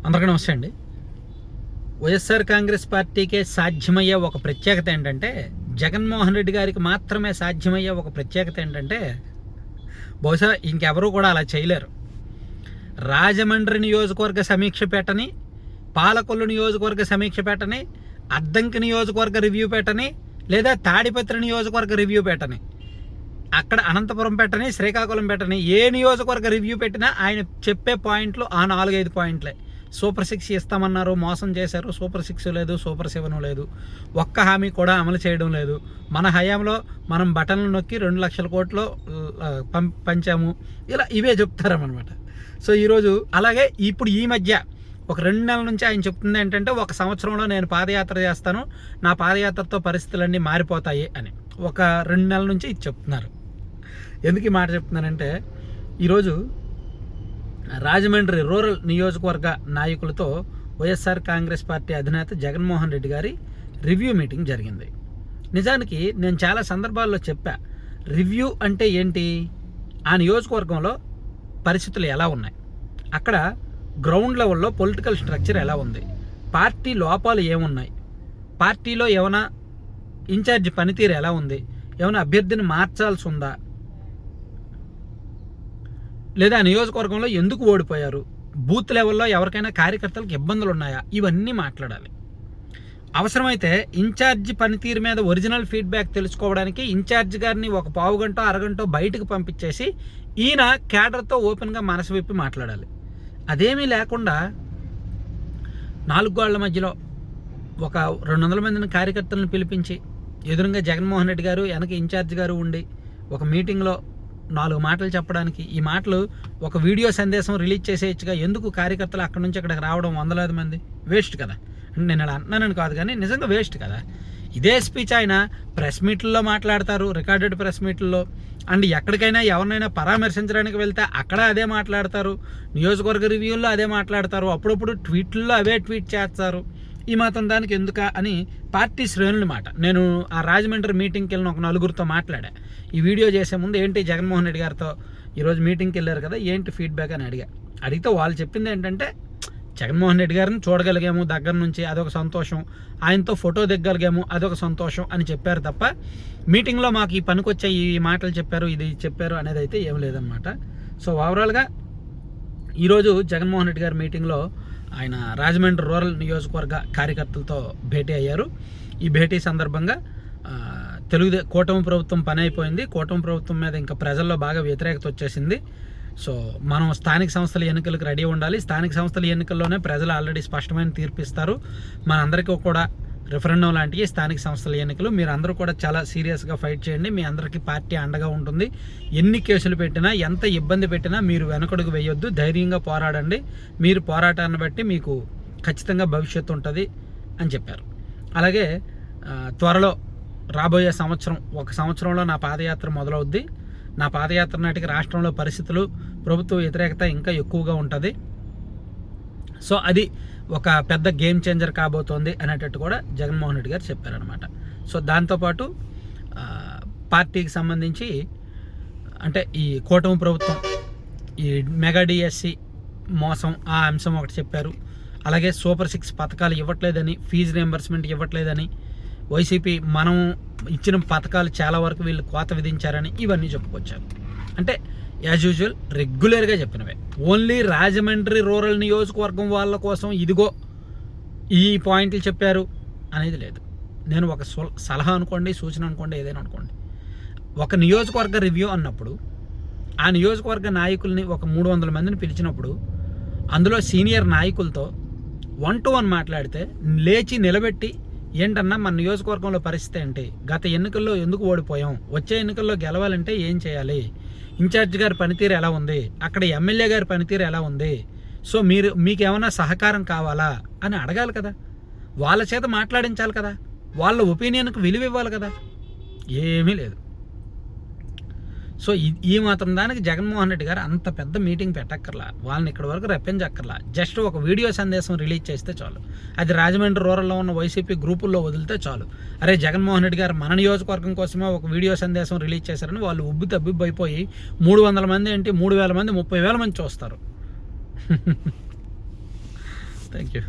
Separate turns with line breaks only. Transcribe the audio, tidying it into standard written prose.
అందరికీ నమస్తే అండి. వైఎస్ఆర్ కాంగ్రెస్ పార్టీకే సాధ్యమయ్యే ఒక ప్రత్యేకత ఏంటంటే, జగన్మోహన్ రెడ్డి గారికి మాత్రమే సాధ్యమయ్యే ఒక ప్రత్యేకత ఏంటంటే, బహుశా ఇంకెవరూ కూడా అలా చేయలేరు. రాజమండ్రి నియోజకవర్గ సమీక్ష పెట్టని, పాలకొల్లు నియోజకవర్గ సమీక్ష పెట్టని, అద్దంకి నియోజకవర్గ రివ్యూ పెట్టని, లేదా తాడిపత్రి నియోజకవర్గ రివ్యూ పెట్టని, అక్కడ అనంతపురం పెట్టని, శ్రీకాకుళం పెట్టని, ఏ నియోజకవర్గ రివ్యూ పెట్టినా ఆయన చెప్పే పాయింట్లు ఆ 4-5 పాయింట్లే. సూపర్ 6 ఇస్తామన్నారు, మోసం చేశారు. సూపర్ 6 లేదు, సూపర్ 7 లేదు, ఒక్క హామీ కూడా అమలు చేయడం లేదు. మన హయాంలో మనం బటన్లు నొక్కి 2 లక్షల కోట్లు పంచాము, ఇలా ఇవే చెప్తారనమాట. సో ఈరోజు అలాగే ఇప్పుడు ఈ మధ్య ఒక 2 నెలల నుంచి ఆయన చెప్తుంది ఏంటంటే, ఒక సంవత్సరంలో నేను పాదయాత్ర చేస్తాను, నా పాదయాత్రతో పరిస్థితులన్నీ మారిపోతాయి అని ఒక 2 నెలల నుంచి ఇది చెప్తున్నారు. ఎందుకు ఈ మాట చెప్తున్నానంటే, ఈరోజు రాజమండ్రి రూరల్ నియోజకవర్గ నాయకులతో వైఎస్ఆర్ కాంగ్రెస్ పార్టీ అధినేత జగన్మోహన్ రెడ్డి గారి రివ్యూ మీటింగ్ జరిగింది. నిజానికి నేను చాలా సందర్భాల్లో చెప్పా, రివ్యూ అంటే ఏంటి, ఆ నియోజకవర్గంలో పరిస్థితులు ఎలా ఉన్నాయి, అక్కడ గ్రౌండ్ లెవెల్లో పొలిటికల్ స్ట్రక్చర్ ఎలా ఉంది, పార్టీ లోపాలు ఏమున్నాయి, పార్టీలో ఏమైనా ఇన్ఛార్జ్ పనితీరు ఎలా ఉంది, ఏమైనా అభ్యర్థిని మార్చాల్సి ఉందా, లేదా నియోజకవర్గంలో ఎందుకు ఓడిపోయారు, బూత్ లెవెల్లో ఎవరికైనా కార్యకర్తలకు ఇబ్బందులు ఉన్నాయా, ఇవన్నీ మాట్లాడాలి. అవసరమైతే ఇన్ఛార్జ్ పనితీరు మీద ఒరిజినల్ ఫీడ్బ్యాక్ తెలుసుకోవడానికి ఇన్ఛార్జ్ గారిని ఒక పావు గంట అరగంట బయటకు పంపించేసి ఈయన క్యాడర్తో ఓపెన్గా మనసు విప్పి మాట్లాడాలి. అదేమీ లేకుండా 4 గోళ్ల మధ్యలో ఒక 200 మందిని కార్యకర్తలను పిలిపించి ఎదురుగా జగన్మోహన్ రెడ్డి గారు వెనక ఇన్ఛార్జ్ గారు ఉండి ఒక మీటింగ్లో 4 మాటలు చెప్పడానికి, ఈ మాటలు ఒక వీడియో సందేశం రిలీజ్ చేసేయచ్చుగా, ఎందుకు కార్యకర్తలు అక్కడి నుంచి అక్కడికి రావడం 100 మంది వేస్ట్ కదా. అంటే నేను అలా అంటున్నానని కాదు, కానీ నిజంగా వేస్ట్ కదా. ఇదే స్పీచ్ ఆయన ప్రెస్ మీట్లలో మాట్లాడతారు, రికార్డెడ్ ప్రెస్ మీట్లలో. అండ్ ఎక్కడికైనా ఎవరినైనా పరామర్శించడానికి వెళ్తే అక్కడ అదే మాట్లాడతారు, నియోజకవర్గ రివ్యూల్లో అదే మాట్లాడతారు, అప్పుడప్పుడు ట్వీట్లలో అవే ట్వీట్ చేస్తారు. ఈ మాత్రం దానికి ఎందుక అని పార్టీ శ్రేణుల మాట. నేను ఆ రాజమండ్రి మీటింగ్కి వెళ్ళిన ఒక 4గురితో మాట్లాడా. ఈ వీడియో చేసే ముందు ఏంటి జగన్మోహన్ రెడ్డి గారితో ఈరోజు మీటింగ్కి వెళ్ళారు కదా, ఏంటి ఫీడ్బ్యాక్ అని అడిగితే వాళ్ళు చెప్పింది ఏంటంటే, జగన్మోహన్ రెడ్డి గారిని చూడగలిగాము దగ్గర నుంచి, అదొక సంతోషం, ఆయనతో ఫోటో దిగ్గలిగాము, అదొక సంతోషం అని చెప్పారు తప్ప, మీటింగ్లో మాకు ఈ పనికొచ్చే ఈ మాటలు చెప్పారు, ఇది చెప్పారు అనేది అయితే ఏం లేదనమాట. సో ఓవరాల్గా ఈరోజు జగన్మోహన్ రెడ్డి గారి మీటింగ్లో ఆయన రాజమండ్రి రూరల్ నియోజకవర్గ కార్యకర్తలతో భేటీ అయ్యారు. ఈ భేటీ సందర్భంగా కూటమి ప్రభుత్వం పని అయిపోయింది, కూటమి ప్రభుత్వం మీద ఇంకా ప్రజల్లో బాగా వ్యతిరేకత వచ్చేసింది. సో మనం స్థానిక సంస్థల ఎన్నికలకు రెడీ ఉండాలి, స్థానిక సంస్థల ఎన్నికల్లోనే ప్రజలు ఆల్రెడీ స్పష్టమైన తీర్పు ఇస్తారు, మనందరికీ కూడా రిఫరెండం లాంటివి స్థానిక సంస్థల ఎన్నికలు, మీరు అందరూ కూడా చాలా సీరియస్గా ఫైట్ చేయండి, మీ అందరికీ పార్టీ అండగా ఉంటుంది, ఎన్ని కేసులు పెట్టినా ఎంత ఇబ్బంది పెట్టినా మీరు వెనకడుగు వేయొద్దు, ధైర్యంగా పోరాడండి, మీరు పోరాటాన్ని బట్టి మీకు ఖచ్చితంగా భవిష్యత్తు ఉంటుంది అని చెప్పారు. అలాగే త్వరలో రాబోయే ఒక సంవత్సరంలో నా పాదయాత్ర మొదలవుద్ది, నా పాదయాత్ర నాటికి రాష్ట్రంలో పరిస్థితులు, ప్రభుత్వ వ్యతిరేకత ఇంకా ఎక్కువగా ఉంటుంది, సో అది ఒక పెద్ద గేమ్ చేంజర్ కాబోతోంది అనేటట్టు కూడా జగన్మోహన్ రెడ్డి గారు చెప్పారనమాట. సో దాంతోపాటు పార్టీకి సంబంధించి అంటే ఈ కూటమి ప్రభుత్వం ఈ మెగా డిఎస్సి మోసం ఆ అంశం ఒకటి చెప్పారు. అలాగే సూపర్ 6 పథకాలు ఇవ్వట్లేదని, ఫీజు రియంబర్స్మెంట్ ఇవ్వట్లేదని, వైసీపీ మనం ఇచ్చిన పథకాలు చాలా వరకు వీళ్ళు కోత విధించారని ఇవన్నీ చెప్పుకొచ్చారు. అంటే యాజ్ యూజువల్ రెగ్యులర్గా చెప్పినవే, ఓన్లీ రాజమండ్రి రూరల్ నియోజకవర్గం వాళ్ళ కోసం ఇదిగో ఈ పాయింట్లు చెప్పారు అనేది లేదు. నేను ఒక సలహా అనుకోండి, సూచన అనుకోండి, ఏదైనా అనుకోండి, ఒక నియోజకవర్గ రివ్యూ అన్నప్పుడు ఆ నియోజకవర్గ నాయకుల్ని ఒక 300 మందిని పిలిచినప్పుడు అందులో సీనియర్ నాయకులతో 1-to-1 మాట్లాడితే లేచి నిలబెట్టి, ఏంటన్నా మన నియోజకవర్గంలో పరిస్థితి ఏంటి, గత ఎన్నికల్లో ఎందుకు ఓడిపోయాం, వచ్చే ఎన్నికల్లో గెలవాలంటే ఏం చేయాలి, ఇన్ఛార్జ్ గారి పనితీరు ఎలా ఉంది, అక్కడ ఎమ్మెల్యే గారి పనితీరు ఎలా ఉంది, సో మీకు ఏమైనా సహకారం కావాలా అని అడగాలి కదా, వాళ్ళ చేత మాట్లాడించాలి కదా, వాళ్ళ ఒపీనియన్కి విలువ ఇవ్వాలి కదా, ఏమీ లేదు. సో ఈ మాత్రం దానికి జగన్మోహన్ రెడ్డి గారు అంత పెద్ద మీటింగ్ పెట్టక్కర్లా, వాళ్ళని ఇక్కడి వరకు రప్పించక్కర్లా, జస్ట్ ఒక వీడియో సందేశం రిలీజ్ చేస్తే చాలు, అది రాజమండ్రి రూరల్లో ఉన్న వైసీపీ గ్రూపుల్లో వదిలితే చాలు, అరే జగన్మోహన్ రెడ్డి గారు మన నియోజకవర్గం కోసమే ఒక వీడియో సందేశం రిలీజ్ చేశారని వాళ్ళు ఉబ్బితబ్బిబ్బైపోయి 300 మంది ఏంటి 3000 మంది 30,000 మంది చూస్తారు. Thank you.